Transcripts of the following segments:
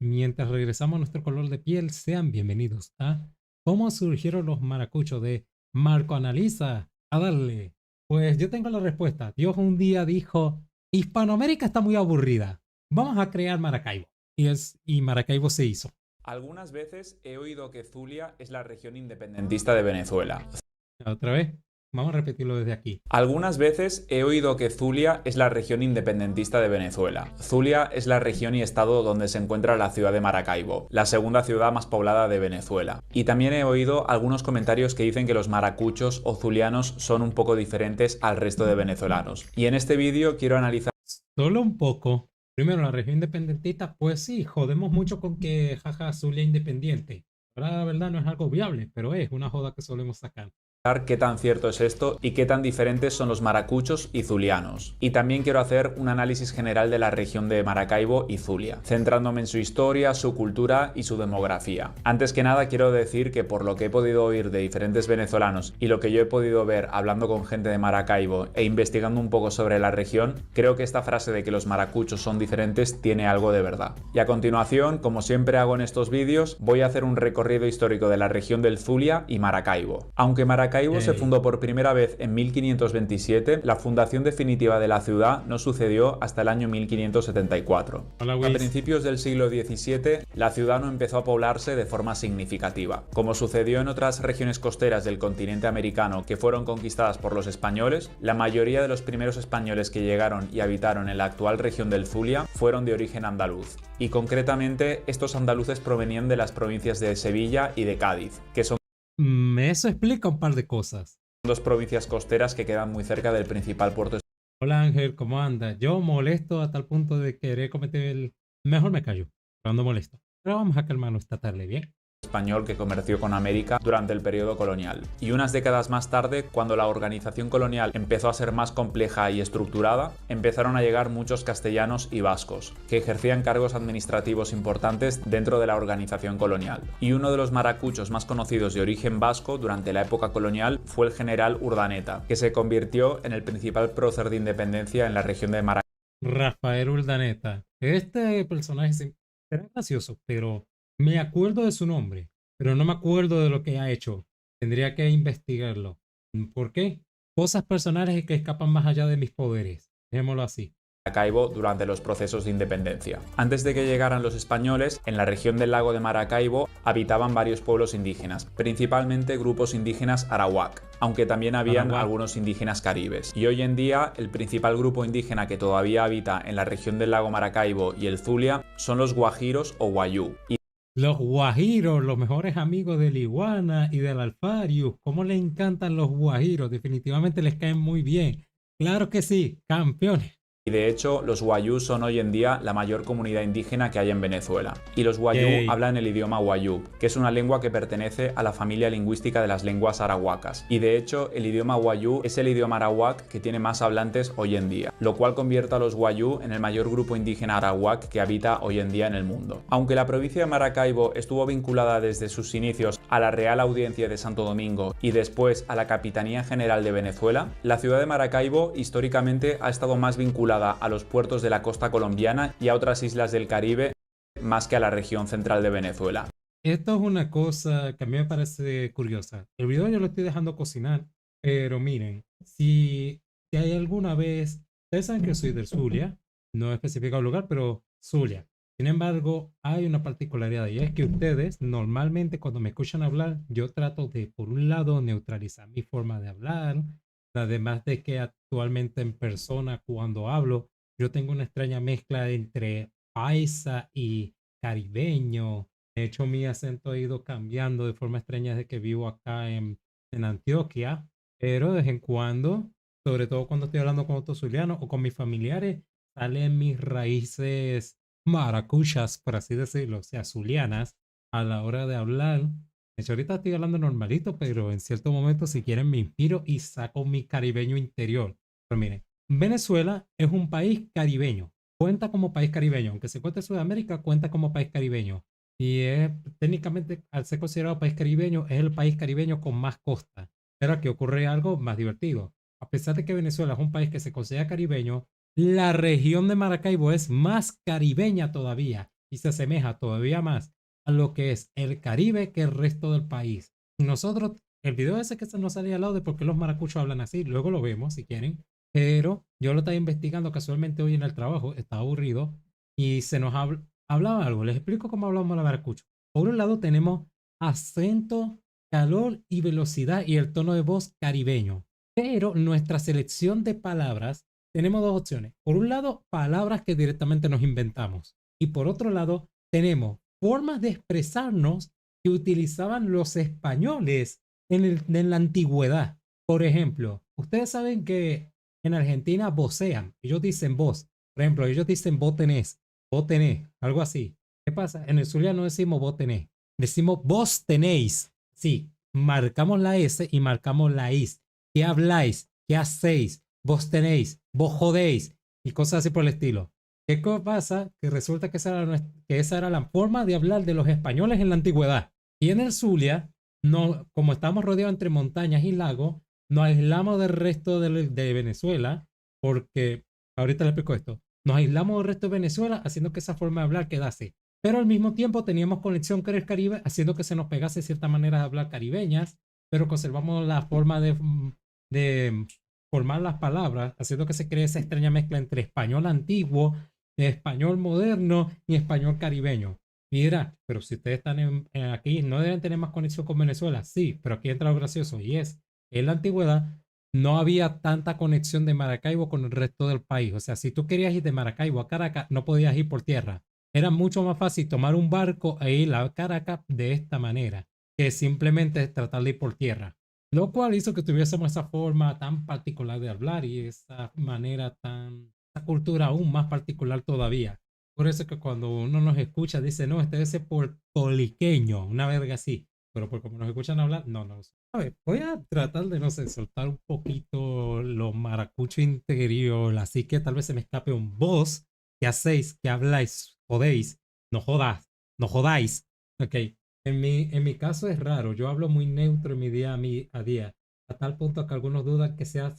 Mientras regresamos a nuestro color de piel, sean bienvenidos a ¿Cómo surgieron los maracuchos de Marco Analiza? A darle. Pues yo tengo la respuesta. Dios un día dijo, Hispanoamérica está muy aburrida. Vamos a crear Maracaibo. Y Maracaibo se hizo. Algunas veces he oído que Zulia es la región independentista de Venezuela. Otra vez, vamos a repetirlo desde aquí. Algunas veces he oído que Zulia es la región independentista de Venezuela. Zulia es la región y estado donde se encuentra la ciudad de Maracaibo, la segunda ciudad más poblada de Venezuela. Y también he oído algunos comentarios que dicen que los maracuchos o zulianos son un poco diferentes al resto de venezolanos. Y en este vídeo quiero analizar Solo un poco. Primero, la región independentista, pues sí, jodemos mucho con que jaja Zulia independiente. Ahora, la verdad no es algo viable, pero es una joda que solemos sacar. qué tan cierto es esto y qué tan diferentes son los maracuchos y zulianos. Y también quiero hacer un análisis general de la región de Maracaibo y Zulia, centrándome en su historia, su cultura y su demografía. Antes que nada quiero decir que por lo que he podido oír de diferentes venezolanos y lo que yo he podido ver hablando con gente de Maracaibo e investigando un poco sobre la región, creo que esta frase de que los maracuchos son diferentes tiene algo de verdad. Y a continuación, como siempre hago en estos vídeos, voy a hacer un recorrido histórico de la región del Zulia y Maracaibo. Aunque Maracaibo se Yay. fundó por primera vez en 1527, la fundación definitiva de la ciudad no sucedió hasta el año 1574. Hola, A Wiz. principios del siglo XVII, la ciudad no empezó a poblarse de forma significativa. Como sucedió en otras regiones costeras del continente americano que fueron conquistadas por los españoles, la mayoría de los primeros españoles que llegaron y habitaron en la actual región del Zulia fueron de origen andaluz. Y concretamente, estos andaluces provenían de las provincias de Sevilla y de Cádiz, que son Eso explica un par de cosas. dos provincias costeras que quedan muy cerca del principal puerto Hola Ángel, ¿cómo anda? Yo molesto a tal punto de querer cometer el... Mejor me callo, cuando molesto. Pero vamos a calmarnos esta tarde, ¿bien? español que comerció con América durante el periodo colonial. Y unas décadas más tarde, cuando la organización colonial empezó a ser más compleja y estructurada, empezaron a llegar muchos castellanos y vascos, que ejercían cargos administrativos importantes dentro de la organización colonial. Y uno de los maracuchos más conocidos de origen vasco durante la época colonial fue el general Urdaneta, que se convirtió en el principal prócer de independencia en la región de Maracaibo. Rafael Urdaneta. Este personaje será gracioso, pero me acuerdo de su nombre, pero no me acuerdo de lo que ha hecho. Tendría que investigarlo. ¿Por qué? Cosas personales que escapan más allá de mis poderes. Dejémoslo así. Maracaibo durante los procesos de independencia. Antes de que llegaran los españoles, en la región del lago de Maracaibo habitaban varios pueblos indígenas, principalmente grupos indígenas arawak, aunque también habían Paraguay. algunos indígenas caribes. Y hoy en día, el principal grupo indígena que todavía habita en la región del lago Maracaibo y el Zulia son los guajiros o guayú. Los guajiros, los mejores amigos del iguana y del alfarius. ¿Cómo le encantan los guajiros? Definitivamente les caen muy bien. Claro que sí, campeones. Y de hecho, los wayú son hoy en día la mayor comunidad indígena que hay en Venezuela. Y los wayú Yay. hablan el idioma wayú, que es una lengua que pertenece a la familia lingüística de las lenguas arahuacas. Y de hecho, el idioma wayú es el idioma arawak que tiene más hablantes hoy en día, lo cual convierte a los wayú en el mayor grupo indígena arawak que habita hoy en día en el mundo. Aunque la provincia de Maracaibo estuvo vinculada desde sus inicios a la Real Audiencia de Santo Domingo y después a la Capitanía General de Venezuela, la ciudad de Maracaibo históricamente ha estado más vinculada a los puertos de la costa colombiana y a otras islas del Caribe más que a la región central de Venezuela. Esto es una cosa que a mí me parece curiosa. El video yo lo estoy dejando cocinar, pero miren, si hay alguna vez, ustedes saben que soy del Zulia, no he especificado el lugar, pero Zulia. Sin embargo, hay una particularidad y es que ustedes normalmente cuando me escuchan hablar, yo trato de, por un lado, neutralizar mi forma de hablar, además de que actualmente en persona cuando hablo, yo tengo una extraña mezcla entre paisa y caribeño. De hecho, mi acento ha ido cambiando de forma extraña desde que vivo acá en Antioquia, pero de vez en cuando, sobre todo cuando estoy hablando con otros zulianos o con mis familiares, salen mis raíces maracuchas, por así decirlo, o sea, zulianas, a la hora de hablar. De hecho, ahorita estoy hablando normalito, pero en cierto momento, si quieren, me inspiro y saco mi caribeño interior. Pero miren, Venezuela es un país caribeño, cuenta como país caribeño, aunque se encuentre en Sudamérica, cuenta como país caribeño. Y es técnicamente, al ser considerado país caribeño, es el país caribeño con más costa. Pero aquí ocurre algo más divertido. A pesar de que Venezuela es un país que se considera caribeño, la región de Maracaibo es más caribeña todavía. y se asemeja todavía más a lo que es el Caribe que el resto del país. Nosotros, el video ese que se nos salía al lado de por qué los maracuchos hablan así, luego lo vemos si quieren, pero yo lo estaba investigando casualmente hoy en el trabajo, estaba aburrido y se nos hablaba algo. Les explico cómo hablamos los maracuchos. Por un lado tenemos acento, calor y velocidad y el tono de voz caribeño. Pero nuestra selección de palabras tenemos dos opciones. Por un lado, palabras que directamente nos inventamos. Y por otro lado, tenemos formas de expresarnos que utilizaban los españoles en la antigüedad. Por ejemplo, ustedes saben que en Argentina vocean. Ellos dicen vos. Por ejemplo, ellos dicen vos tenés, algo así. ¿Qué pasa? En el Zulia no decimos vos tenés. Decimos vos tenéis. Sí, marcamos la S y marcamos la is. ¿Qué habláis? ¿Qué hacéis? Vos tenéis, vos jodéis y cosas así por el estilo. ¿Qué pasa? Que resulta que esa era la forma de hablar de los españoles en la antigüedad. Y en el Zulia, no, como estamos rodeados entre montañas y lagos, nos aislamos del resto de Venezuela porque, ahorita le explico esto, nos aislamos del resto de Venezuela haciendo que esa forma de hablar quedase. Pero al mismo tiempo teníamos conexión con el Caribe, haciendo que se nos pegase ciertas maneras de hablar caribeñas, pero conservamos la forma de formar las palabras, haciendo que se cree esa extraña mezcla entre español antiguo, español moderno y español caribeño. Mira, pero si ustedes están aquí, no deben tener más conexión con Venezuela. Sí, pero aquí entra lo gracioso y es, en la antigüedad no había tanta conexión de Maracaibo con el resto del país. O sea, si tú querías ir de Maracaibo a Caracas, no podías ir por tierra. Era mucho más fácil tomar un barco e ir a Caracas de esta manera, que simplemente tratar de ir por tierra. Lo cual hizo que tuviésemos esa forma tan particular de hablar y esa manera esa cultura aún más particular todavía. Por eso que cuando uno nos escucha dice, no, este es puertorriqueño, una verga así. Pero por como nos escuchan hablar, no, no. A ver, voy a tratar de, no sé, soltar un poquito lo maracucho interior, así que tal vez se me escape un voz. ¿Qué hacéis? ¿Qué habláis? Jodéis. No jodas. No jodáis. Ok. En mi caso es raro. Yo hablo muy neutro en mi día a día. A tal punto que algunos dudan que sea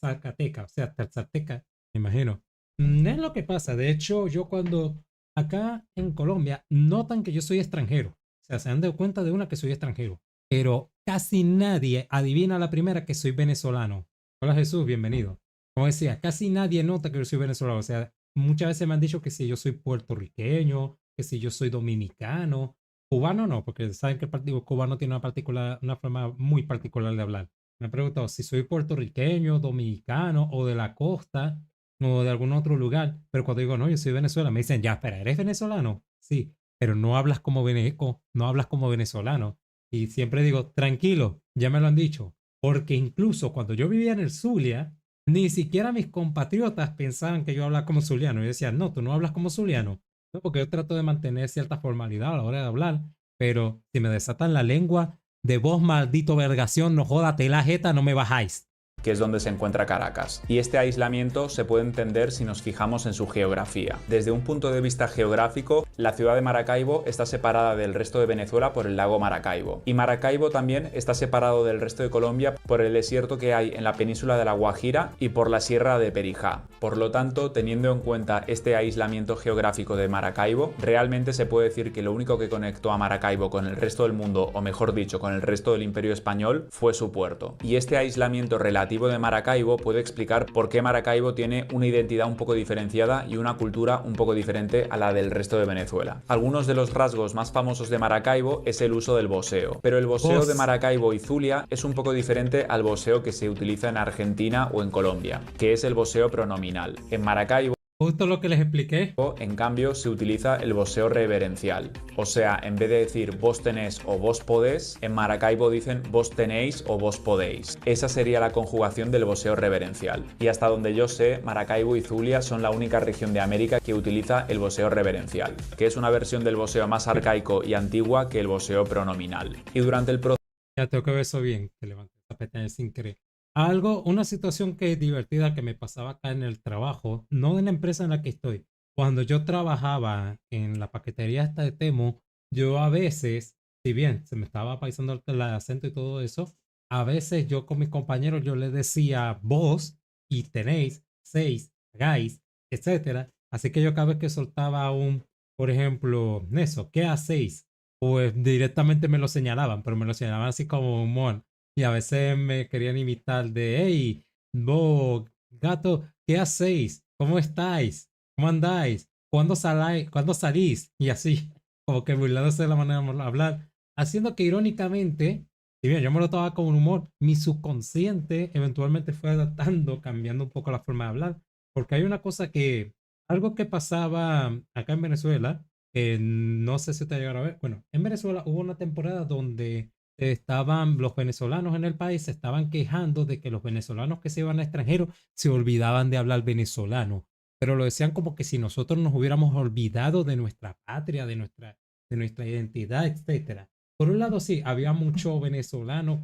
zacateca. O sea, tlaxalteca, me imagino. Es lo que pasa. De hecho, yo cuando acá en Colombia notan que yo soy extranjero. O sea, se han dado cuenta de una que soy extranjero. Pero casi nadie adivina a la primera que soy venezolano. Hola Jesús, bienvenido. Como decía, casi nadie nota que yo soy venezolano. O sea, muchas veces me han dicho que si yo soy puertorriqueño, que si yo soy dominicano, cubano no, porque saben que el partido cubano tiene una forma muy particular de hablar. Me han preguntado si soy puertorriqueño, dominicano o de la costa o de algún otro lugar, pero cuando digo no, yo soy Venezuela, me dicen, ya, espera, ¿eres venezolano? Sí, pero no hablas como veneco, no hablas como venezolano. Y siempre digo, tranquilo, ya me lo han dicho, porque incluso cuando yo vivía en el Zulia, ni siquiera mis compatriotas pensaban que yo hablaba como zuliano. Y decían, no, tú no hablas como zuliano. No, porque yo trato de mantener cierta formalidad a la hora de hablar, pero si me desatan la lengua de vos, maldito vergación, no jódate la jeta, no me bajáis. Que es donde se encuentra Caracas. Y este aislamiento se puede entender si nos fijamos en su geografía. Desde un punto de vista geográfico, la ciudad de Maracaibo está separada del resto de Venezuela por el lago Maracaibo. Y Maracaibo también está separado del resto de Colombia por el desierto que hay en la península de La Guajira y por la sierra de Perijá. Por lo tanto, teniendo en cuenta este aislamiento geográfico de Maracaibo, realmente se puede decir que lo único que conectó a Maracaibo con el resto del mundo, o mejor dicho, con el resto del Imperio Español, fue su puerto. Y este aislamiento relativo de Maracaibo puede explicar por qué Maracaibo tiene una identidad un poco diferenciada y una cultura un poco diferente a la del resto de Venezuela. Algunos de los rasgos más famosos de Maracaibo es el uso del voseo, pero el voseo de Maracaibo y Zulia es un poco diferente al voseo que se utiliza en Argentina o en Colombia, que es el voseo pronominal. En Maracaibo, justo lo que les expliqué, en cambio, se utiliza el voseo reverencial. O sea, en vez de decir vos tenés o vos podés, en Maracaibo dicen vos tenéis o vos podéis. Esa sería la conjugación del voseo reverencial. Y hasta donde yo sé, Maracaibo y Zulia son la única región de América que utiliza el voseo reverencial, que es una versión del voseo más arcaico y antigua que el voseo pronominal. Y durante el proceso... ya tengo que ver eso bien, que levanté esa pestaña sin querer. Una situación que es divertida que me pasaba acá en el trabajo, no en la empresa en la que estoy. Cuando yo trabajaba en la paquetería esta de Temu, yo a veces, si bien se me estaba paisando el acento y todo eso, a veces yo con mis compañeros yo les decía vos y tenéis, seis, hagáis, etcétera. Así que yo cada vez que soltaba un por ejemplo, eso, ¿qué hacéis? Pues directamente me lo señalaban, pero me lo señalaban así como humor. Y a veces me querían imitar de, hey, vos, gato, ¿qué hacéis? ¿Cómo estáis? ¿Cómo andáis? ¿Cuándo salís? Y así, como que burlándose de la manera de hablar, haciendo que irónicamente, si bien yo me lo tomaba como un humor, mi subconsciente eventualmente fue adaptando, cambiando un poco la forma de hablar, porque hay una cosa que, algo que pasaba acá en Venezuela, no sé si te llegaron a ver, bueno, en Venezuela hubo una temporada donde estaban los venezolanos en el país, se estaban quejando de que los venezolanos que se iban al extranjero se olvidaban de hablar venezolano, pero lo decían como que si nosotros nos hubiéramos olvidado de nuestra patria, de nuestra identidad, etcétera. Por un lado, sí, había muchos venezolanos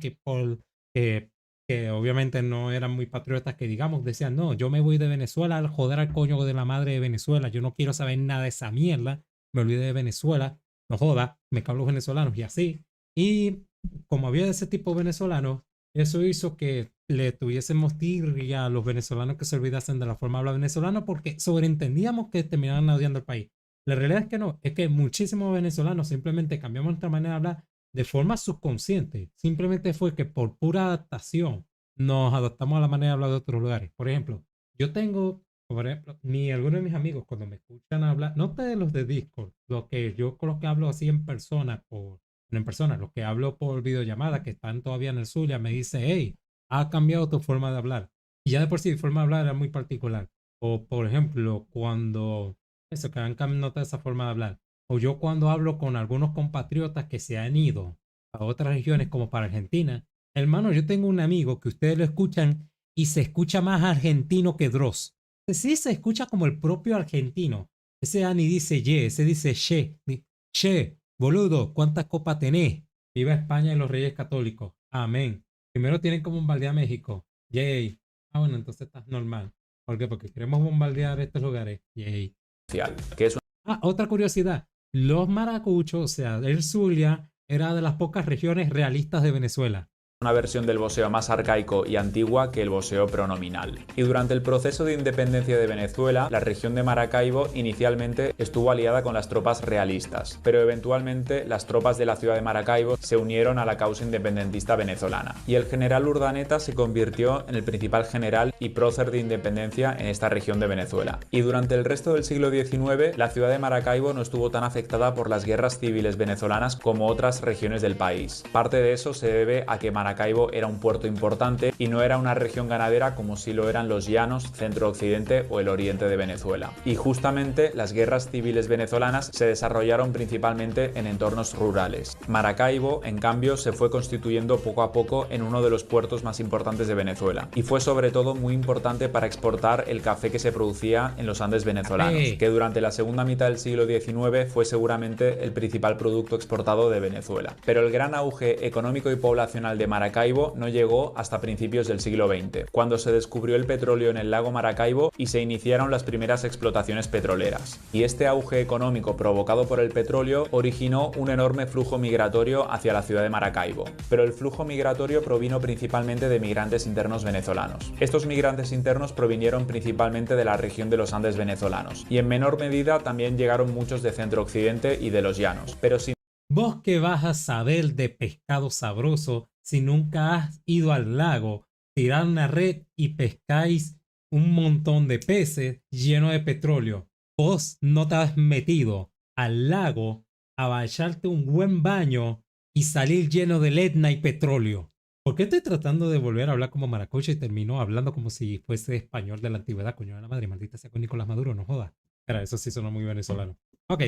eh, que obviamente no eran muy patriotas, que digamos, decían, no, yo me voy de Venezuela al joder al coño de la madre de Venezuela, yo no quiero saber nada de esa mierda, me olvidé de Venezuela, no joda, me cago los venezolanos y así. Y como había de ese tipo de venezolanos, eso hizo que le tuviésemos tirria a los venezolanos que se olvidasen de la forma de hablar venezolano porque sobreentendíamos que terminaban odiando el país. La realidad es que no, es que muchísimos venezolanos simplemente cambiamos nuestra manera de hablar de forma subconsciente. Simplemente fue que por pura adaptación nos adaptamos a la manera de hablar de otros lugares. Por ejemplo, yo tengo, por ejemplo, ni algunos de mis amigos cuando me escuchan hablar, no de los de Discord, lo que yo con los que hablo así en persona, no en persona, los que hablo por videollamada, que están todavía en el Zulia, me dice, hey, ha cambiado tu forma de hablar. Y ya de por sí, mi forma de hablar era muy particular. O, por ejemplo, cuando, eso, que han notado esa forma de hablar. O yo cuando hablo con algunos compatriotas que se han ido a otras regiones como para Argentina. Hermano, yo tengo un amigo que ustedes lo escuchan y se escucha más argentino que Dross. Sí, se escucha como el propio argentino. Ese ni dice ye, ese dice che. Che, boludo, ¿cuántas copas tenés? Viva España y los Reyes Católicos. Amén. Primero tienen como bombardear México. Yay. Ah, bueno, entonces estás normal. ¿Por qué? Porque queremos bombardear estos lugares. Yay. Que es Ah, otra curiosidad. Los maracuchos, o sea, el Zulia, era de las pocas regiones realistas de Venezuela. una versión del boxeo más arcaico y antigua que el boxeo pronominal. Y durante el proceso de independencia de Venezuela, la región de Maracaibo inicialmente estuvo aliada con las tropas realistas, pero eventualmente las tropas de la ciudad de Maracaibo se unieron a la causa independentista venezolana, y el general Urdaneta se convirtió en el principal general y prócer de independencia en esta región de Venezuela. Y durante el resto del siglo XIX, la ciudad de Maracaibo no estuvo tan afectada por las guerras civiles venezolanas como otras regiones del país. Parte de eso se debe a que Maracaibo era un puerto importante y no era una región ganadera como si lo eran los llanos, centro-occidente o el oriente de Venezuela. Y justamente las guerras civiles venezolanas se desarrollaron principalmente en entornos rurales. Maracaibo, en cambio, se fue constituyendo poco a poco en uno de los puertos más importantes de Venezuela y fue sobre todo muy importante para exportar el café que se producía en los Andes venezolanos, que durante la segunda mitad del siglo XIX fue seguramente el principal producto exportado de Venezuela. Pero el gran auge económico y poblacional de Maracaibo no llegó hasta principios del siglo XX, cuando se descubrió el petróleo en el lago Maracaibo y se iniciaron las primeras explotaciones petroleras. Y este auge económico provocado por el petróleo originó un enorme flujo migratorio hacia la ciudad de Maracaibo. Pero el flujo migratorio provino principalmente de migrantes internos venezolanos. Estos migrantes internos provinieron principalmente de la región de los Andes venezolanos, y en menor medida también llegaron muchos de Centro-Occidente y de los llanos, pero sin ¿Vos qué vas a saber de pescado sabroso si nunca has ido al lago, tirar una red y pescáis un montón de peces llenos de petróleo? Vos no te has metido al lago a bañarte un buen baño y salir lleno de ledna y petróleo. ¿Por qué estoy tratando de volver a hablar como maracucho y termino hablando como si fuese español de la antigüedad? Coño de la madre, maldita sea con Nicolás Maduro, no jodas. Pero eso sí suena muy venezolano. Ok,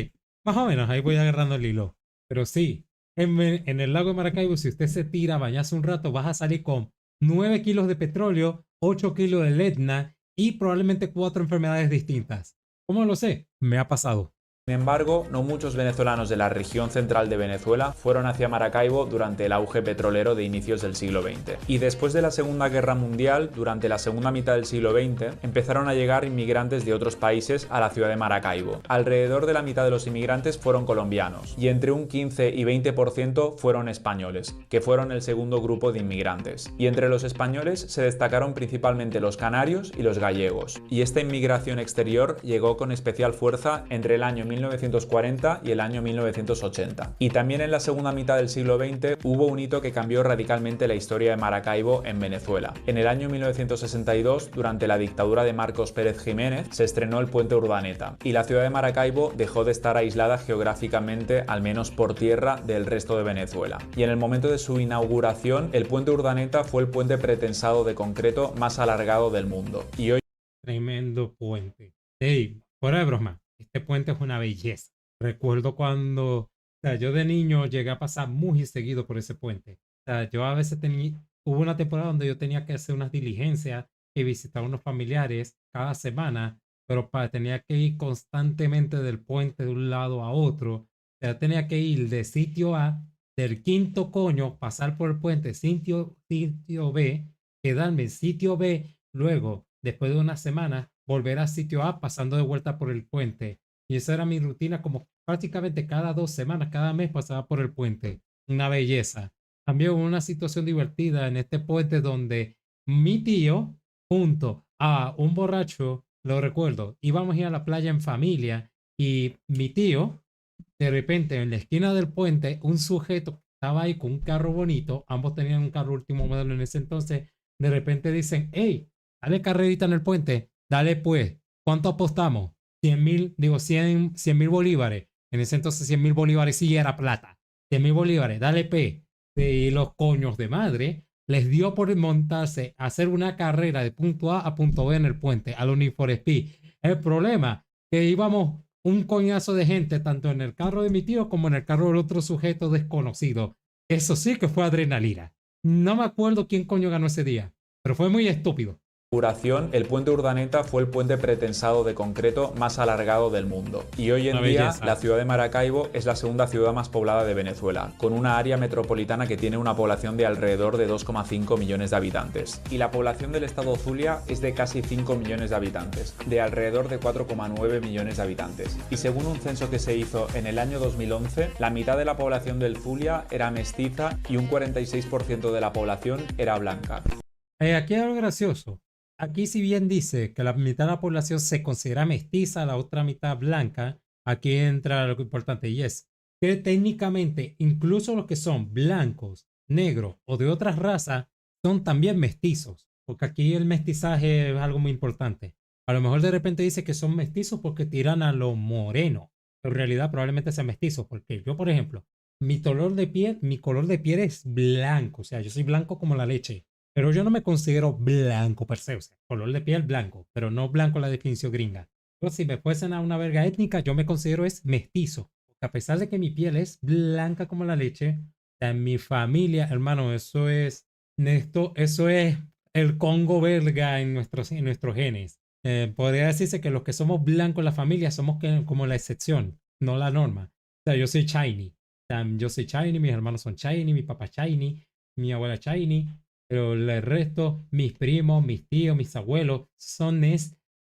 más o menos, ahí voy agarrando el hilo. Pero sí, en el lago de Maracaibo, si usted se tira a bañarse un rato, vas a salir con 9 kilos de petróleo, 8 kilos de ledna y probablemente 4 enfermedades distintas. ¿Cómo lo sé? Me ha pasado. Sin embargo, no muchos venezolanos de la región central de Venezuela fueron hacia Maracaibo durante el auge petrolero de inicios del siglo XX. Y después de la Segunda Guerra Mundial, durante la segunda mitad del siglo XX, empezaron a llegar inmigrantes de otros países a la ciudad de Maracaibo. Alrededor de la mitad de los inmigrantes fueron colombianos, y entre un 15 y 20% fueron españoles, que fueron el segundo grupo de inmigrantes. Y entre los españoles se destacaron principalmente los canarios y los gallegos. Y esta inmigración exterior llegó con especial fuerza entre el año 1940 y el año 1980. Y también en la segunda mitad del siglo XX hubo un hito que cambió radicalmente la historia de Maracaibo en Venezuela. En el año 1962, durante la dictadura de Marcos Pérez Jiménez, se estrenó el puente Urdaneta y la ciudad de Maracaibo dejó de estar aislada geográficamente, al menos por tierra, del resto de Venezuela. Y en el momento de su inauguración, el puente Urdaneta fue el puente pretensado de concreto más alargado del mundo. Y hoy Tremendo puente. Ey, fuera de broma, este puente es una belleza. Recuerdo cuando, o sea, yo de niño llegué a pasar muy seguido por ese puente. O sea, yo a veces tenía, hubo una temporada donde yo tenía que hacer unas diligencias y visitar unos familiares cada semana, pero tenía que ir constantemente del puente de un lado a otro. O sea, tenía que ir de sitio A, del quinto coño, pasar por el puente, sitio B, quedarme en sitio B, luego, después de una semana, volver a sitio A pasando de vuelta por el puente. Y esa era mi rutina, como prácticamente cada 2 semanas, cada mes pasaba por el puente. Una belleza. También hubo una situación divertida en este puente donde mi tío, junto a un borracho, lo recuerdo, íbamos a ir a la playa en familia y mi tío, de repente en la esquina del puente, un sujeto estaba ahí con un carro bonito, ambos tenían un carro último modelo en ese entonces, de repente dicen, hey, dale carrerita en el puente, dale pues, ¿cuánto apostamos? 100.000, digo 100.000 bolívares. En ese entonces 100.000 bolívares sí era plata. 100.000 bolívares, dale P. Y los coños de madre les dio por montarse a hacer una carrera de punto A a punto B en el puente, al Need for Speed. El problema que íbamos un coñazo de gente tanto en el carro de mi tío como en el carro del otro sujeto desconocido. Eso sí que fue adrenalina. No me acuerdo quién coño ganó ese día, pero fue muy estúpido. El puente Urdaneta fue el puente pretensado de concreto más alargado del mundo. Y hoy en Una día belleza. la ciudad de Maracaibo es la segunda ciudad más poblada de Venezuela, con una área metropolitana que tiene una población de alrededor de 2,5 millones de habitantes. Y la población del estado Zulia es de casi 5 millones de habitantes, de alrededor de 4,9 millones de habitantes. Y según un censo que se hizo en el año 2011, la mitad de la población del Zulia era mestiza y un 46% de la población era blanca. Aquí hay algo gracioso. Aquí si bien dice que la mitad de la población se considera mestiza, la otra mitad blanca, aquí entra algo importante y es que técnicamente incluso los que son blancos, negros o de otras razas son también mestizos, porque aquí el mestizaje es algo muy importante. A lo mejor de repente dice que son mestizos porque tiran a lo moreno, pero en realidad probablemente sean mestizos, porque yo, por ejemplo, mi color de piel es blanco, o sea, yo soy blanco como la leche. Pero yo no me considero blanco per se, o sea, color de piel blanco, pero no blanco la definición gringa. Yo, si me fuesen a una verga étnica, yo me considero es mestizo. Porque a pesar de que mi piel es blanca como la leche, en mi familia, hermano, eso es el Congo belga en nuestros genes. Podría decirse que los que somos blancos en la familia somos como la excepción, no la norma. O sea, yo soy shiny. O sea, yo soy shiny, mis hermanos son shiny, mi papá shiny, mi abuela shiny. Pero el resto, mis primos, mis tíos, mis abuelos, son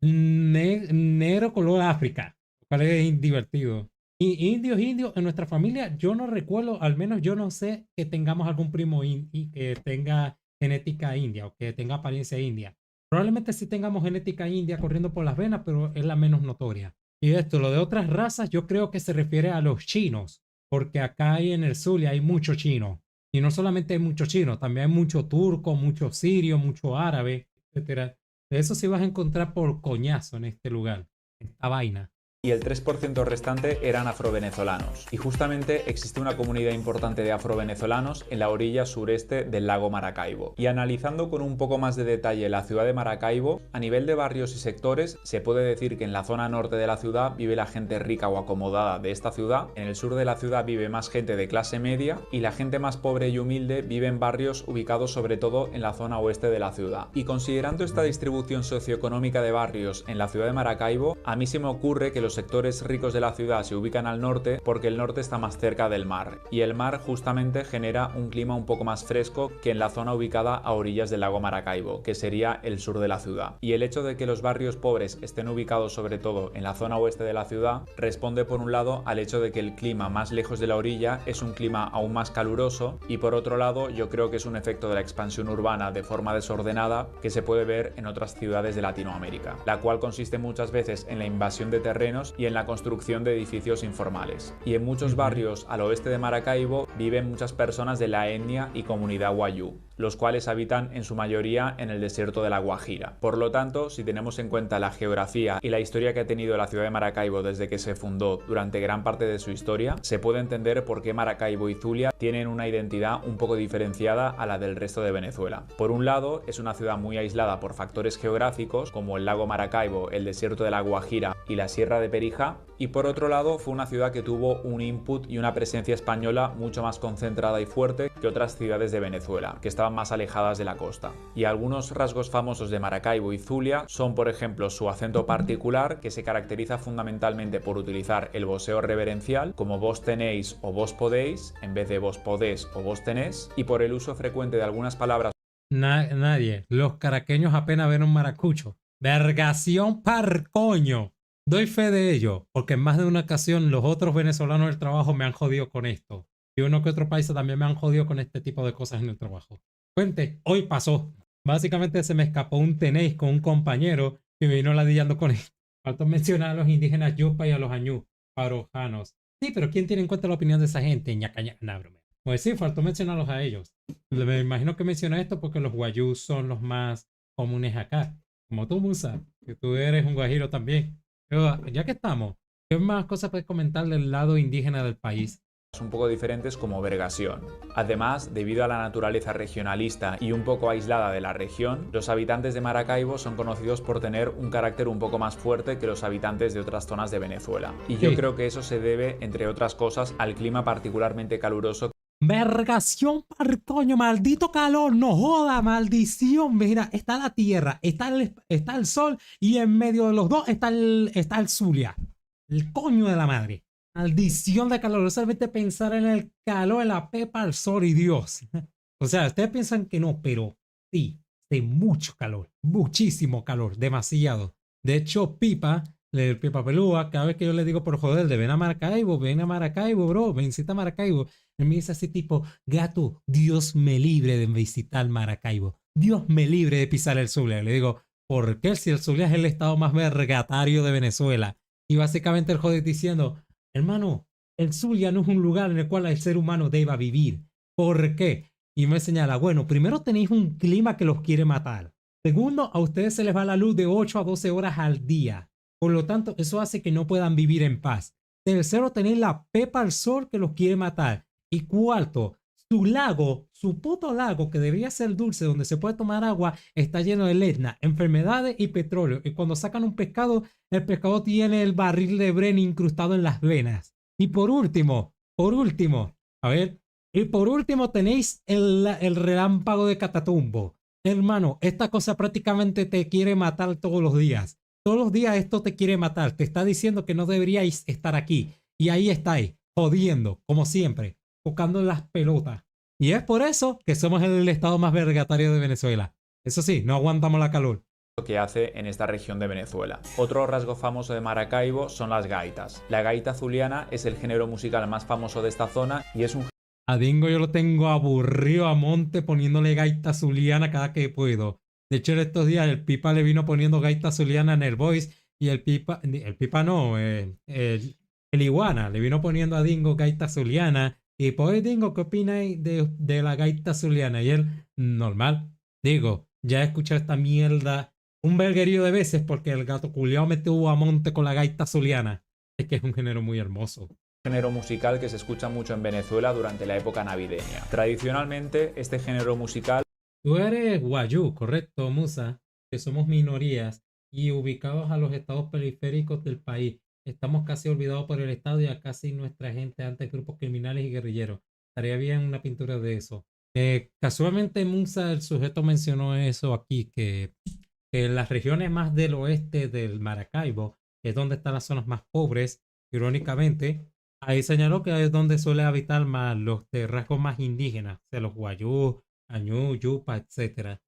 negro color África, lo cual es divertido. Y indios, en nuestra familia, yo no recuerdo, al menos yo no sé que tengamos algún primo que tenga genética india o que tenga apariencia india. Probablemente sí tengamos genética india corriendo por las venas, pero es la menos notoria. Y esto, lo de otras razas, yo creo que se refiere a los chinos, porque acá en el Zulia hay mucho chino. Y no solamente hay mucho chino, también hay mucho turco, mucho sirio, mucho árabe, etcétera. De eso sí vas a encontrar por coñazo en este lugar, esta vaina. Y el 3% restante eran afrovenezolanos. Y justamente existe una comunidad importante de afrovenezolanos en la orilla sureste del lago Maracaibo. Y analizando con un poco más de detalle la ciudad de Maracaibo, a nivel de barrios y sectores, se puede decir que en la zona norte de la ciudad vive la gente rica o acomodada de esta ciudad, en el sur de la ciudad vive más gente de clase media y la gente más pobre y humilde vive en barrios ubicados sobre todo en la zona oeste de la ciudad. Y considerando esta distribución socioeconómica de barrios en la ciudad de Maracaibo, a mí se me ocurre que los sectores ricos de la ciudad se ubican al norte porque el norte está más cerca del mar y el mar justamente genera un clima un poco más fresco que en la zona ubicada a orillas del lago Maracaibo, que sería el sur de la ciudad. Y el hecho de que los barrios pobres estén ubicados sobre todo en la zona oeste de la ciudad responde por un lado al hecho de que el clima más lejos de la orilla es un clima aún más caluroso y por otro lado yo creo que es un efecto de la expansión urbana de forma desordenada que se puede ver en otras ciudades de Latinoamérica, la cual consiste muchas veces en la invasión de terreno terrenos y en la construcción de edificios informales. Y en muchos barrios al oeste de Maracaibo viven muchas personas de la etnia y comunidad wayú, los cuales habitan en su mayoría en el desierto de la Guajira. Por lo tanto, si tenemos en cuenta la geografía y la historia que ha tenido la ciudad de Maracaibo desde que se fundó durante gran parte de su historia, se puede entender por qué Maracaibo y Zulia tienen una identidad un poco diferenciada a la del resto de Venezuela. Por un lado, es una ciudad muy aislada por factores geográficos, como el lago Maracaibo, el desierto de la Guajira y la sierra de Perijá, y por otro lado, fue una ciudad que tuvo un input y una presencia española mucho más concentrada y fuerte que otras ciudades de Venezuela, que estaban más alejadas de la costa. Y algunos rasgos famosos de Maracaibo y Zulia son, por ejemplo, su acento particular, que se caracteriza fundamentalmente por utilizar el voseo reverencial, como vos tenéis o vos podéis, en vez de vos podés o vos tenés, y por el uso frecuente de algunas palabras. Nadie. Los caraqueños apenas ven un maracucho. Vergación par coño. Doy fe de ello, porque en más de una ocasión los otros venezolanos del trabajo me han jodido con esto. Y uno que otro país también me han jodido con este tipo de cosas en el trabajo. Cuente, hoy pasó. Básicamente se me escapó un tenéis con un compañero y me vino ladillando con él. Faltó mencionar a los indígenas yupa y a los añú, parojanos. Sí, pero ¿quién tiene en cuenta la opinión de esa gente? Ñacaña, broma. Pues sí, faltó mencionarlos a ellos. Me imagino que menciona esto porque los guayús son los más comunes acá. Como tú, Musa, que tú eres un guajiro también. Pero ya que estamos, ¿qué más cosas puedes comentar del lado indígena del país? Un poco diferentes como Vergación. Además, debido a la naturaleza regionalista y un poco aislada de la región, los habitantes de Maracaibo son conocidos por tener un carácter un poco más fuerte que los habitantes de otras zonas de Venezuela. Y yo creo que eso se debe, entre otras cosas, al clima particularmente caluroso. Vergación, coño, maldito calor, no joda, maldición. Mira, está la tierra, está el sol y en medio de los dos está el Zulia. El coño de la madre. Maldición de calor. Solamente pensar en el calor, en la pepa, el sol y Dios. O sea, ustedes piensan que no, pero sí, hace mucho calor, muchísimo calor, demasiado. De hecho, Pipa, el Pipa Pelúa, cada vez que yo le digo por joder de ven a Maracaibo, bro, visita Maracaibo. Él me dice así tipo, gato, Dios me libre de visitar Maracaibo. Dios me libre de pisar el Zulia. Le digo, ¿por qué? Si el Zulia es el estado más vergatario de Venezuela. Y básicamente el joder diciendo, hermano, el Zulia no es un lugar en el cual el ser humano deba vivir. ¿Por qué? Y me señala, bueno, primero tenéis un clima que los quiere matar. Segundo, a ustedes se les va la luz de 8 a 12 horas al día. Por lo tanto, eso hace que no puedan vivir en paz. Tercero, tenéis la pepa al sol que los quiere matar. Y cuarto, su lago, su puto lago, que debería ser dulce, donde se puede tomar agua, está lleno de letna, enfermedades y petróleo. Y cuando sacan un pescado, el pescado tiene el barril de Bren incrustado en las venas. Y por último, a ver, y por último tenéis el relámpago de Catatumbo. Hermano, esta cosa prácticamente te quiere matar todos los días. Todos los días esto te quiere matar. Te está diciendo que no deberíais estar aquí. Y ahí estáis, jodiendo, como siempre, tocando las pelotas. Y es por eso que somos el estado más vergatario de Venezuela. Eso sí, no aguantamos la calor. Que hace en esta región de Venezuela. Otro rasgo famoso de Maracaibo son las gaitas. La gaita zuliana es el género musical más famoso de esta zona y es un a Dingo yo lo tengo aburrido a monte poniéndole gaita zuliana cada que puedo. De hecho, en estos días el Pipa le vino poniendo gaita zuliana en el voice y el Pipa no, el Iguana le vino poniendo a Dingo gaita zuliana. Y pues, Dingo, ¿qué opináis de la gaita zuliana? Y él, normal. Digo, ya he escuchado esta mierda un verguerío de veces porque el gato culiao me tuvo a monte con la gaita zuliana. Es que es un género muy hermoso. Género musical que se escucha mucho en Venezuela durante la época navideña. Tradicionalmente, este género musical... Tú eres guayú, correcto, Musa, que somos minorías y ubicados a los estados periféricos del país. Estamos casi olvidados por el estado y a casi nuestra gente antes grupos criminales y guerrilleros. Estaría bien una pintura de eso. Casualmente, Musa, el sujeto mencionó eso aquí, que en las regiones más del oeste del Maracaibo es donde están las zonas más pobres, irónicamente. Ahí señaló que es donde suele habitar más los de rasgos más indígenas, o sea, los guayú, añú, yupa, etc.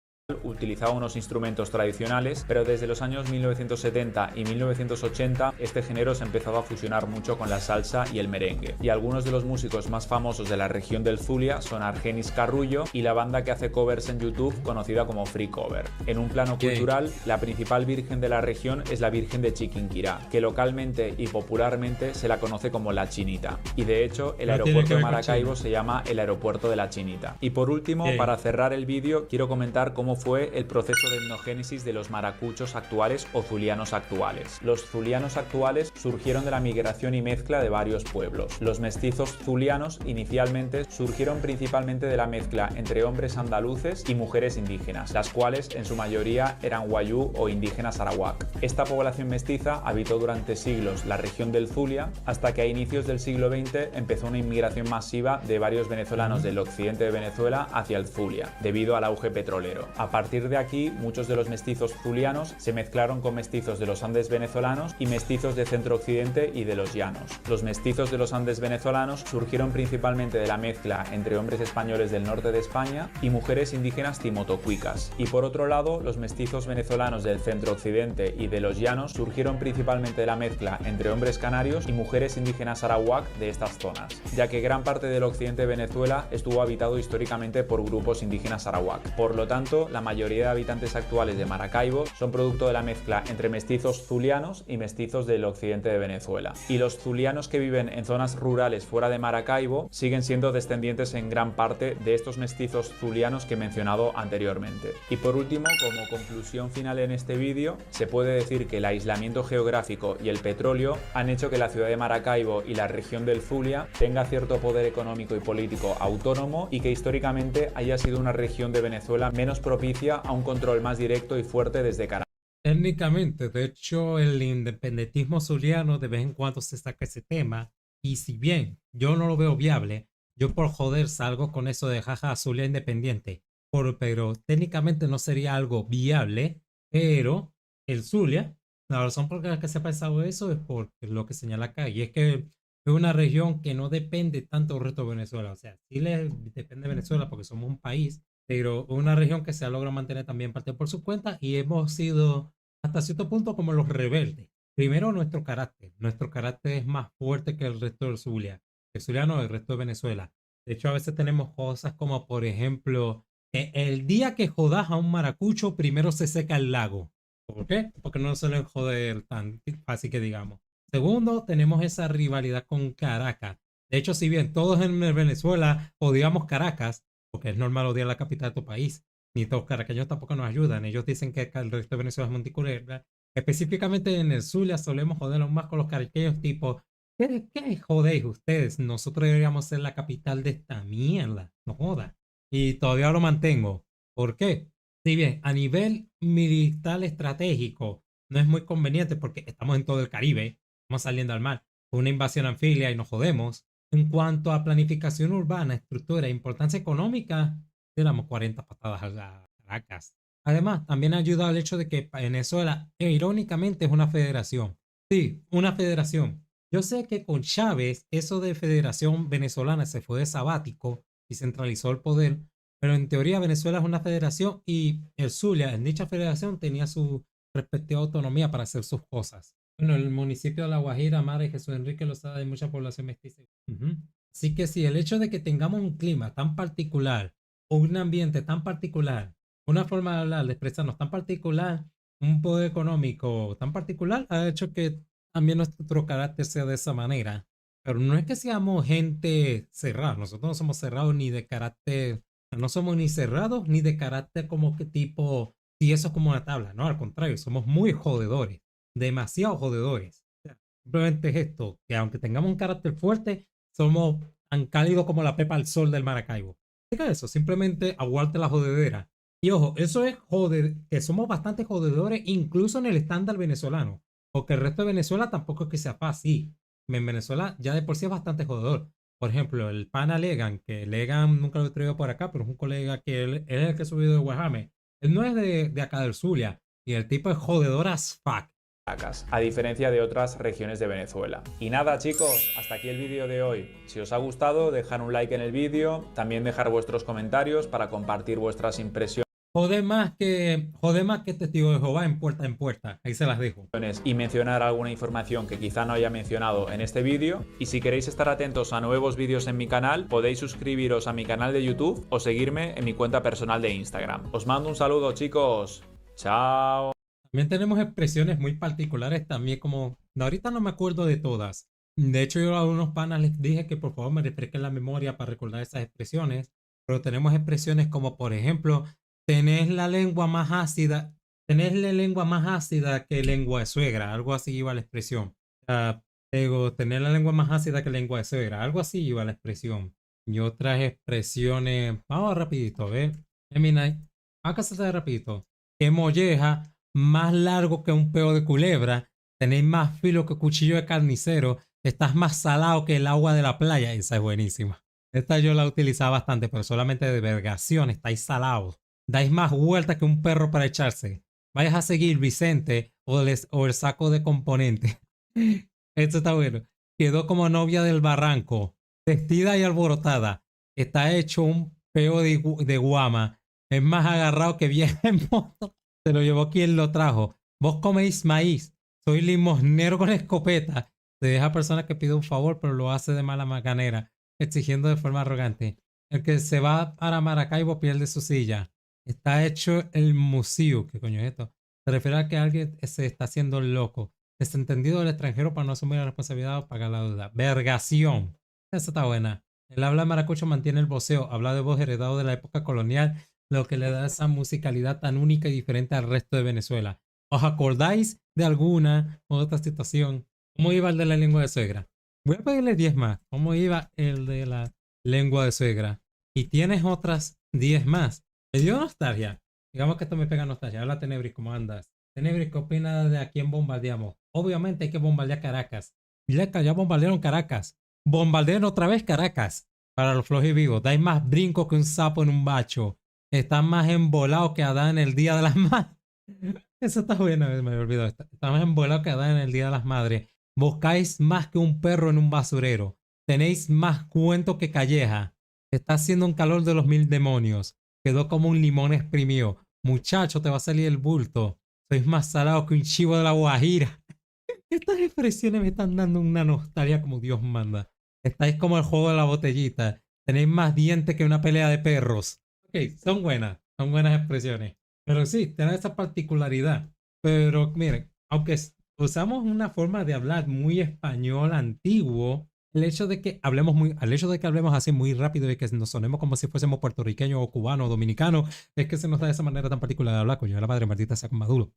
utilizaba unos instrumentos tradicionales, pero desde los años 1970 y 1980 este género se empezó a fusionar mucho con la salsa y el merengue. Y algunos de los músicos más famosos de la región del Zulia son Argenis Carrullo y la banda que hace covers en YouTube conocida como Free Cover. En un plano cultural, la principal virgen de la región es la Virgen de Chiquinquirá, que localmente y popularmente se la conoce como la Chinita. Y de hecho, el aeropuerto de Maracaibo se llama el aeropuerto de la Chinita. Y por último, para cerrar el vídeo, quiero comentar cómo fue el proceso de etnogénesis de los maracuchos actuales o zulianos actuales. Los zulianos actuales surgieron de la migración y mezcla de varios pueblos. Los mestizos zulianos inicialmente surgieron principalmente de la mezcla entre hombres andaluces y mujeres indígenas, las cuales en su mayoría eran wayú o indígenas arawak. Esta población mestiza habitó durante siglos la región del Zulia hasta que a inicios del siglo XX empezó una inmigración masiva de varios venezolanos del occidente de Venezuela hacia el Zulia, debido al auge petrolero. A partir de aquí, muchos de los mestizos zulianos se mezclaron con mestizos de los Andes venezolanos y mestizos de centro-occidente y de los llanos. Los mestizos de los Andes venezolanos surgieron principalmente de la mezcla entre hombres españoles del norte de España y mujeres indígenas timotocuicas. Y por otro lado, los mestizos venezolanos del centro-occidente y de los llanos surgieron principalmente de la mezcla entre hombres canarios y mujeres indígenas arawak de estas zonas, ya que gran parte del occidente de Venezuela estuvo habitado históricamente por grupos indígenas arawak. Por lo tanto, la mayoría de habitantes actuales de Maracaibo son producto de la mezcla entre mestizos zulianos y mestizos del occidente de Venezuela. Y los zulianos que viven en zonas rurales fuera de Maracaibo siguen siendo descendientes en gran parte de estos mestizos zulianos que he mencionado anteriormente. Y por último, como conclusión final en este vídeo, se puede decir que el aislamiento geográfico y el petróleo han hecho que la ciudad de Maracaibo y la región del Zulia tenga cierto poder económico y político autónomo y que históricamente haya sido una región de Venezuela menos propicia a un control más directo y fuerte desde Caracas. Técnicamente, de hecho, el independentismo zuliano de vez en cuando se saca ese tema, y si bien yo no lo veo viable, yo por joder salgo con eso de jaja Zulia independiente, pero técnicamente no sería algo viable, pero el Zulia, la razón por la que se ha pensado eso es por lo que señala acá, y es que es una región que no depende tanto del resto de Venezuela, o sea, sí le depende de Venezuela porque somos un país, pero una región que se ha logrado mantener también parte por su cuenta y hemos sido hasta cierto punto como los rebeldes. Primero, nuestro carácter es más fuerte que el resto del Zulia, el zuliano del resto de Venezuela. De hecho, a veces tenemos cosas como, por ejemplo, el día que jodas a un maracucho, primero se seca el lago. ¿Por qué? Porque no se le joder tan fácil que digamos. Segundo, tenemos esa rivalidad con Caracas. De hecho, si bien todos en Venezuela odiamos Caracas, porque es normal odiar la capital de tu país, ni todos los caraqueños tampoco nos ayudan. Ellos dicen que el resto de Venezuela es multicultural. Específicamente en el Zulia solemos jodernos más con los caraqueños, tipo, ¿qué jodéis ustedes? Nosotros deberíamos ser la capital de esta mierda, no joda. Y todavía lo mantengo. ¿Por qué? Si bien a nivel militar estratégico no es muy conveniente porque estamos en todo el Caribe, estamos saliendo al mar, con una invasión anfibia y nos jodemos. En cuanto a planificación urbana, estructura e importancia económica, le damos 40 patadas a la Caracas. Además, también ayuda al hecho de que Venezuela, irónicamente, es una federación. Sí, una federación. Yo sé que con Chávez, eso de federación venezolana se fue de sabático y centralizó el poder, pero en teoría Venezuela es una federación y el Zulia en dicha federación tenía su respectiva autonomía para hacer sus cosas. Bueno, el municipio de La Guajira, Mara y Jesús Enrique Lozada hay mucha población mestiza. Así que sí, el hecho de que tengamos un clima tan particular, o un ambiente tan particular, una forma de hablar, de expresarnos tan particular, un poder económico tan particular, ha hecho que también nuestro carácter sea de esa manera. Pero no es que seamos gente cerrada, nosotros no somos cerrados ni de carácter, no somos ni cerrados ni de carácter como que tipo, si eso es como una tabla, no, al contrario, somos muy jodedores, demasiado jodedores. O sea, simplemente es esto, que aunque tengamos un carácter fuerte, somos tan cálidos como la pepa al sol del Maracaibo. Diga eso, simplemente aguante la jodedera. Y ojo, eso es joder, que somos bastante jodedores incluso en el estándar venezolano. Porque el resto de Venezuela tampoco es que sea fácil. En Venezuela ya de por sí es bastante jodedor. Por ejemplo, el pana Legan, que Legan nunca lo he traído por acá, pero es un colega que él es el que ha subido de Guajame. Él no es de acá del Zulia. Y el tipo es jodedor as fuck. A diferencia de otras regiones de Venezuela. Y nada chicos, hasta aquí el vídeo de hoy. Si os ha gustado, dejad un like en el vídeo, también dejar vuestros comentarios para compartir vuestras impresiones Jode más que testigo de Jehová en puerta. Ahí se las dejo. Y mencionar alguna información que quizá no haya mencionado en este vídeo. Y si queréis estar atentos a nuevos vídeos en mi canal, podéis suscribiros a mi canal de YouTube o seguirme en mi cuenta personal de Instagram. Os mando un saludo, chicos. Chao. También tenemos expresiones muy particulares también como... Ahorita no me acuerdo de todas. De hecho, yo a unos panas les dije que por favor me refresquen la memoria para recordar esas expresiones. Pero tenemos expresiones como, por ejemplo, tenés la lengua más ácida, tenés la lengua más ácida que lengua de suegra. Algo así iba la expresión. Digo, tener la lengua más ácida que lengua de suegra. Algo así iba la expresión. Y otras expresiones... Vamos rapidito, a ver. Emina, acá se está rapidito. Que molleja, más largo que un peo de culebra, tenéis más filo que cuchillo de carnicero, estás más salado que el agua de la playa. Esa es buenísima. Esta yo la utilizaba bastante, pero solamente de vergación, estáis salados. Dais más vueltas que un perro para echarse. Vayas a seguir Vicente o el saco de componente. Esto está bueno. Quedó como novia del barranco, vestida y alborotada. Está hecho un peo de guama. Es más agarrado que viaja en moto. Se lo llevó quien lo trajo. Vos coméis maíz. Soy limosnero con escopeta. Se deja persona que pide un favor, pero lo hace de mala manera, exigiendo de forma arrogante. El que se va para Maracaibo pierde su silla. Está hecho el museo. ¿Qué coño es esto? Se refiere a que alguien se está haciendo loco. Desentendido del extranjero para no asumir la responsabilidad o pagar la deuda. Vergación. Esa está buena. El habla maracucho mantiene el voceo. Habla de voz heredado de la época colonial, lo que le da esa musicalidad tan única y diferente al resto de Venezuela. ¿Os acordáis de alguna otra situación? ¿Cómo iba el de la lengua de suegra? Voy a pedirle 10 más. ¿Cómo iba el de la lengua de suegra? Y tienes otras 10 más. Me dio nostalgia. Digamos que esto me pega nostalgia. Habla Tenebris, ¿cómo andas? Tenebris, ¿qué opina de a quién bombardeamos? Obviamente hay que bombardear Caracas. Ya bombardearon Caracas. Bombardeen otra vez Caracas. Para los flojos y vivos. Dais más brinco que un sapo en un bacho. Están más embolados que Adán en el Día de las Madres. Eso está bueno, me había olvidado. Está más embolado que Adán en el Día de las Madres. Buscáis más que un perro en un basurero. Tenéis más cuento que calleja. Está haciendo un calor de los 1000 demonios. Quedó como un limón exprimido. Muchacho, te va a salir el bulto. Sois más salado que un chivo de la Guajira. Estas expresiones me están dando una nostalgia como Dios manda. Estáis como el juego de la botellita. Tenéis más dientes que una pelea de perros. Ok, son buenas expresiones. Pero sí, tienen esa particularidad. Pero miren, aunque usamos una forma de hablar muy español antiguo, el hecho de que hablemos así muy rápido y que nos sonemos como si fuésemos puertorriqueños o cubanos o dominicanos, es que se nos da esa manera tan particular de hablar, coño, la madre maldita sea con Maduro.